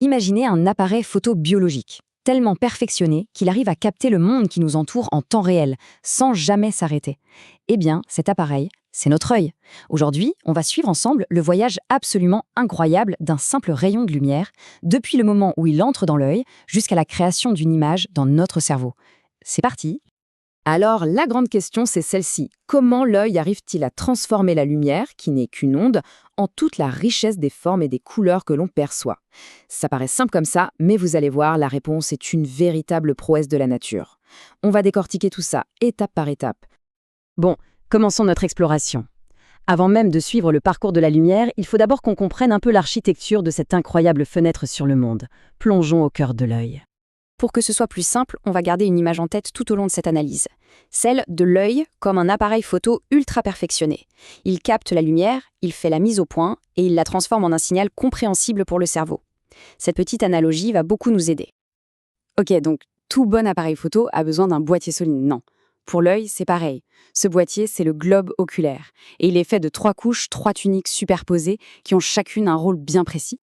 Imaginez un appareil photo biologique, tellement perfectionné qu'il arrive à capter le monde qui nous entoure en temps réel, sans jamais s'arrêter. Eh bien, cet appareil, c'est notre œil. Aujourd'hui, on va suivre ensemble le voyage absolument incroyable d'un simple rayon de lumière, depuis le moment où il entre dans l'œil jusqu'à la création d'une image dans notre cerveau. C'est parti! Alors, la grande question, c'est celle-ci. Comment l'œil arrive-t-il à transformer la lumière, qui n'est qu'une onde, en toute la richesse des formes et des couleurs que l'on perçoit? Ça paraît simple comme ça, mais vous allez voir, la réponse est une véritable prouesse de la nature. On va décortiquer tout ça, étape par étape. Bon, commençons notre exploration. Avant même de suivre le parcours de la lumière, il faut d'abord qu'on comprenne un peu l'architecture de cette incroyable fenêtre sur le monde. Plongeons au cœur de l'œil. Pour que ce soit plus simple, on va garder une image en tête tout au long de cette analyse. Celle de l'œil comme un appareil photo ultra perfectionné. Il capte la lumière, il fait la mise au point et il la transforme en un signal compréhensible pour le cerveau. Cette petite analogie va beaucoup nous aider. Ok, donc tout bon appareil photo a besoin d'un boîtier solide. Non. Pour l'œil, c'est pareil. Ce boîtier, c'est le globe oculaire. Et il est fait de 3 couches, 3 tuniques superposées qui ont chacune un rôle bien précis.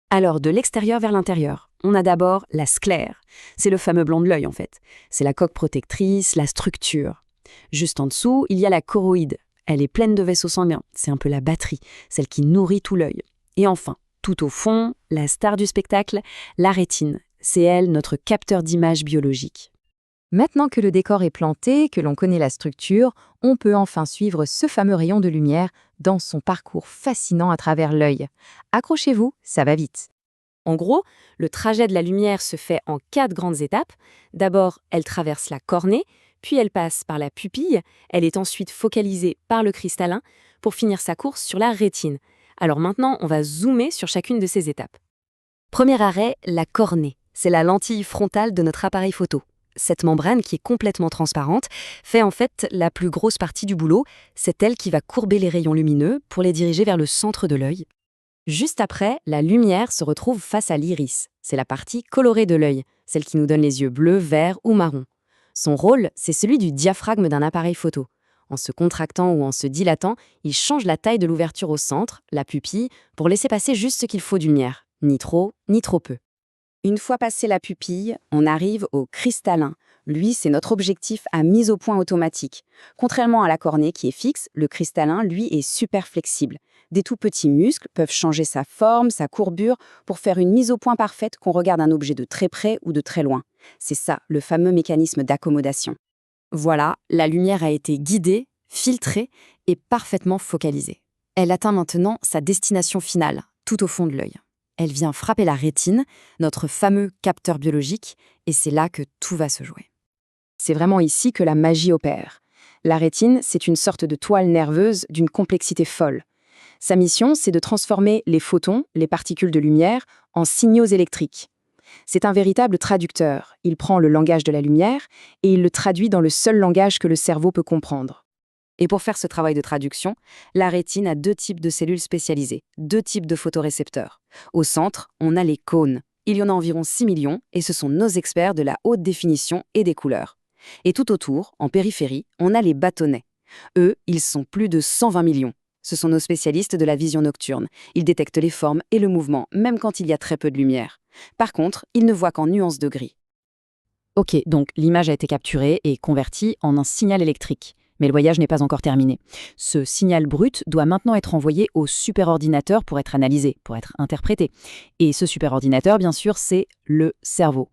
Alors, de l'extérieur vers l'intérieur, on a d'abord la sclère. C'est le fameux blanc de l'œil, en fait. C'est la coque protectrice, la structure. Juste en dessous, il y a la choroïde. Elle est pleine de vaisseaux sanguins. C'est un peu la batterie, celle qui nourrit tout l'œil. Et enfin, tout au fond, la star du spectacle, la rétine. C'est elle, notre capteur d'images biologiques. Maintenant que le décor est planté, que l'on connaît la structure, on peut enfin suivre ce fameux rayon de lumière dans son parcours fascinant à travers l'œil. Accrochez-vous, ça va vite. En gros, le trajet de la lumière se fait en 4 grandes étapes. D'abord, elle traverse la cornée, puis elle passe par la pupille, elle est ensuite focalisée par le cristallin pour finir sa course sur la rétine. Alors maintenant, on va zoomer sur chacune de ces étapes. Premier arrêt, la cornée. C'est la lentille frontale de notre appareil photo. Cette membrane, qui est complètement transparente, fait en fait la plus grosse partie du boulot. C'est elle qui va courber les rayons lumineux pour les diriger vers le centre de l'œil. Juste après, la lumière se retrouve face à l'iris. C'est la partie colorée de l'œil, celle qui nous donne les yeux bleus, verts ou marrons. Son rôle, c'est celui du diaphragme d'un appareil photo. En se contractant ou en se dilatant, il change la taille de l'ouverture au centre, la pupille, pour laisser passer juste ce qu'il faut de lumière. Ni trop, ni trop peu. Une fois passé la pupille, on arrive au cristallin. Lui, c'est notre objectif à mise au point automatique. Contrairement à la cornée qui est fixe, le cristallin, lui, est super flexible. Des tout petits muscles peuvent changer sa forme, sa courbure, pour faire une mise au point parfaite qu'on regarde un objet de très près ou de très loin. C'est ça, le fameux mécanisme d'accommodation. Voilà, la lumière a été guidée, filtrée et parfaitement focalisée. Elle atteint maintenant sa destination finale, tout au fond de l'œil. Elle vient frapper la rétine, notre fameux capteur biologique, et c'est là que tout va se jouer. C'est vraiment ici que la magie opère. La rétine, c'est une sorte de toile nerveuse d'une complexité folle. Sa mission, c'est de transformer les photons, les particules de lumière, en signaux électriques. C'est un véritable traducteur. Il prend le langage de la lumière et il le traduit dans le seul langage que le cerveau peut comprendre. Et pour faire ce travail de traduction, la rétine a 2 types de cellules spécialisées, 2 types de photorécepteurs. Au centre, on a les cônes. Il y en a environ 6 millions et ce sont nos experts de la haute définition et des couleurs. Et tout autour, en périphérie, on a les bâtonnets. Eux, ils sont plus de 120 millions. Ce sont nos spécialistes de la vision nocturne. Ils détectent les formes et le mouvement, même quand il y a très peu de lumière. Par contre, ils ne voient qu'en nuances de gris. Ok, donc l'image a été capturée et convertie en un signal électrique. Mais le voyage n'est pas encore terminé. Ce signal brut doit maintenant être envoyé au superordinateur pour être analysé, pour être interprété. Et ce superordinateur, bien sûr, c'est le cerveau.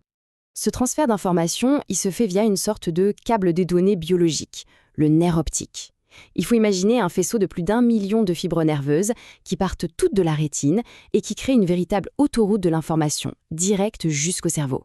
Ce transfert d'informations, il se fait via une sorte de câble des données biologiques, le nerf optique. Il faut imaginer un faisceau de plus d'1 million de fibres nerveuses qui partent toutes de la rétine et qui créent une véritable autoroute de l'information, directe jusqu'au cerveau.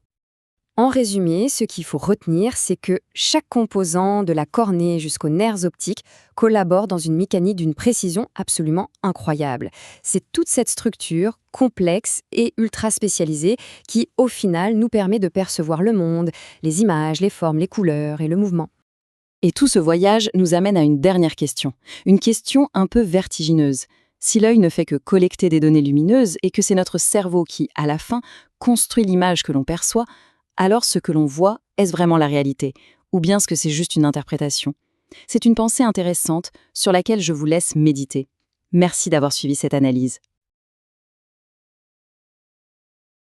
En résumé, ce qu'il faut retenir, c'est que chaque composant, de la cornée jusqu'aux nerfs optiques, collabore dans une mécanique d'une précision absolument incroyable. C'est toute cette structure complexe et ultra spécialisée qui, au final, nous permet de percevoir le monde, les images, les formes, les couleurs et le mouvement. Et tout ce voyage nous amène à une dernière question. Une question un peu vertigineuse. Si l'œil ne fait que collecter des données lumineuses et que c'est notre cerveau qui, à la fin, construit l'image que l'on perçoit, alors ce que l'on voit, est-ce vraiment la réalité? Ou bien est-ce que c'est juste une interprétation? C'est une pensée intéressante sur laquelle je vous laisse méditer. Merci d'avoir suivi cette analyse.